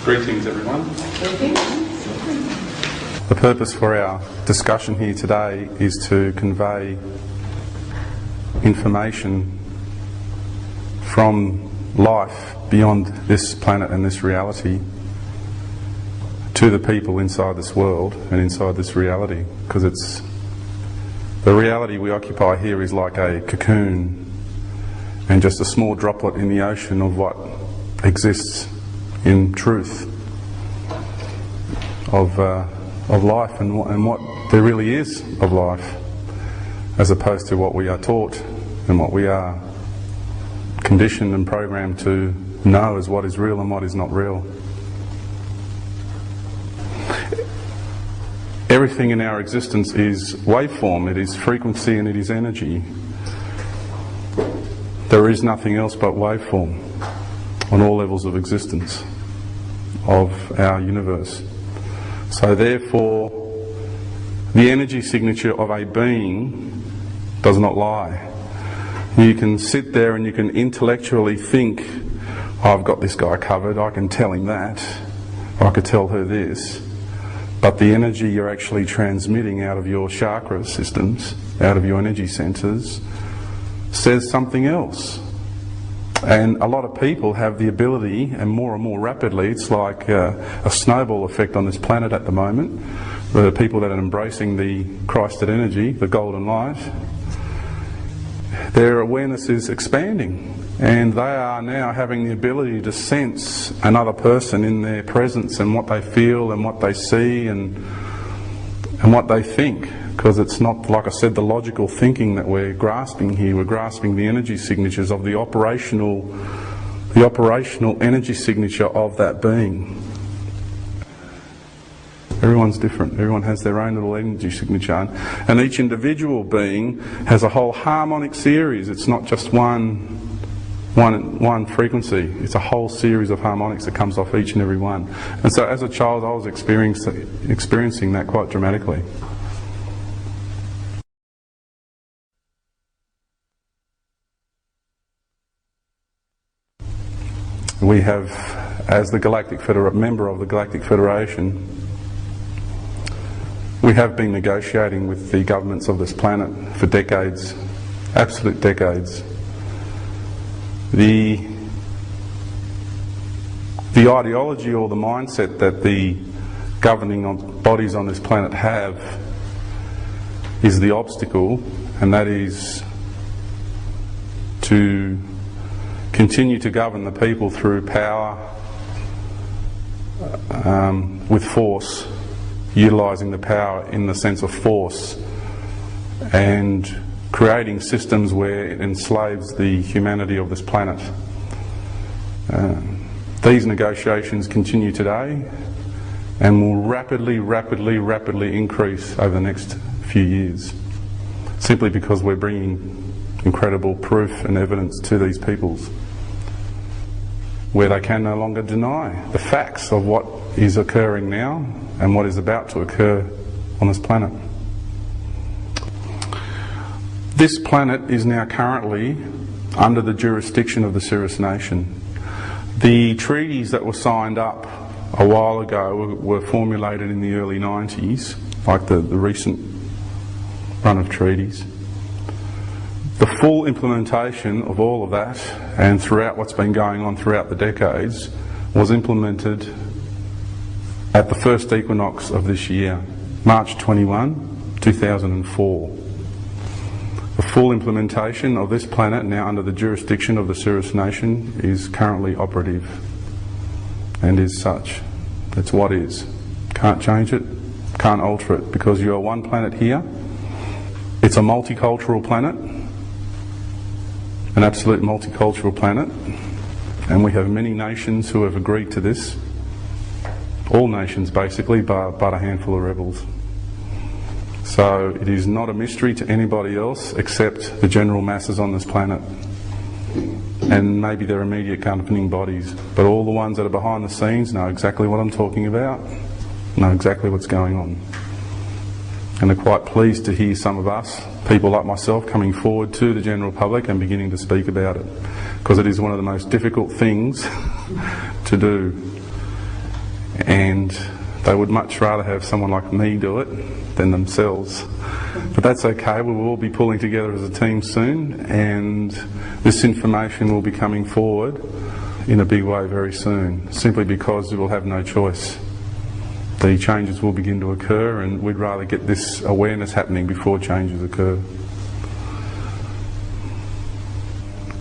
Greetings, everyone. The purpose for our discussion here today is to convey information from life beyond this planet and this reality to the people inside this world and inside this reality, because it's the reality we occupy here is like a cocoon and just a small droplet in the ocean of what exists in truth of life and what there really is of life, as opposed to what we are taught and what we are conditioned and programmed to know as what is real and what is not real. Everything in our existence is waveform, it is frequency and it is energy. There is nothing else but waveform on all levels of existence of our universe. So therefore, the energy signature of a being does not lie. You can sit there and you can intellectually think, I've got this guy covered, I can tell him that, or I could tell her this. But the energy you're actually transmitting out of your chakra systems, out of your energy centres, says something else. And a lot of people have the ability, and more rapidly, it's like a snowball effect on this planet at the moment. The people that are embracing the Christed energy, the golden light, their awareness is expanding. And they are now having the ability to sense another person in their presence and what they feel and what they see and what they think. Because it's not, like I said, the logical thinking that we're grasping here. We're grasping the energy signatures of the operational energy signature of that being. Everyone's different. Everyone has their own little energy signature. And each individual being has a whole harmonic series. It's not just one frequency. It's a whole series of harmonics that comes off each and every one. And so as a child, I was experiencing that quite dramatically. We have, as the member of the Galactic Federation, we have been negotiating with the governments of this planet for decades, absolute decades. The ideology or the mindset that the governing bodies on this planet have is the obstacle, and that is to continue to govern the people through power, with force, utilising the power in the sense of force, and creating systems where it enslaves the humanity of this planet. These negotiations continue today and will rapidly increase over the next few years, simply because we're bringing incredible proof and evidence to these peoples where they can no longer deny the facts of what is occurring now and what is about to occur on this planet. This planet is now currently under the jurisdiction of the Cirrus Nation. The treaties that were signed up a while ago were formulated in the early 90s, like the recent run of treaties. The full implementation of all of that, and throughout what's been going on throughout the decades, was implemented at the first equinox of this year, March 21, 2004. The full implementation of this planet, now under the jurisdiction of the Cirrus Nation, is currently operative and is such. That's what is. Can't change it, can't alter it, because you are one planet here. It's a multicultural planet, an absolute multicultural planet, and we have many nations who have agreed to this. All nations basically, but a handful of rebels. So it is not a mystery to anybody else except the general masses on this planet and maybe their immediate governing bodies. But all the ones that are behind the scenes know exactly what I'm talking about, know exactly what's going on. And are quite pleased to hear some of us, people like myself, coming forward to the general public and beginning to speak about it. Because it is one of the most difficult things to do. and they would much rather have someone like me do it than themselves. But that's okay, we will all be pulling together as a team soon, and this information will be coming forward in a big way very soon, simply because we will have no choice. The changes will begin to occur, and we'd rather get this awareness happening before changes occur.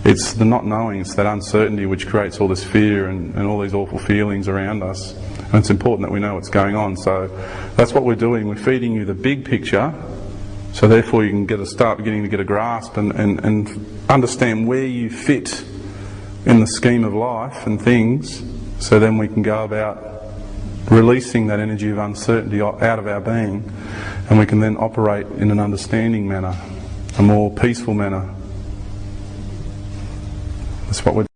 It's the not knowing, it's that uncertainty which creates all this fear and all these awful feelings around us. And it's important that we know what's going on. So that's what we're doing. We're feeding you the big picture, so therefore you can start beginning to get a grasp and understand where you fit in the scheme of life and things, so then we can go about releasing that energy of uncertainty out of our being, and we can then operate in an understanding manner, a more peaceful manner. That's what we're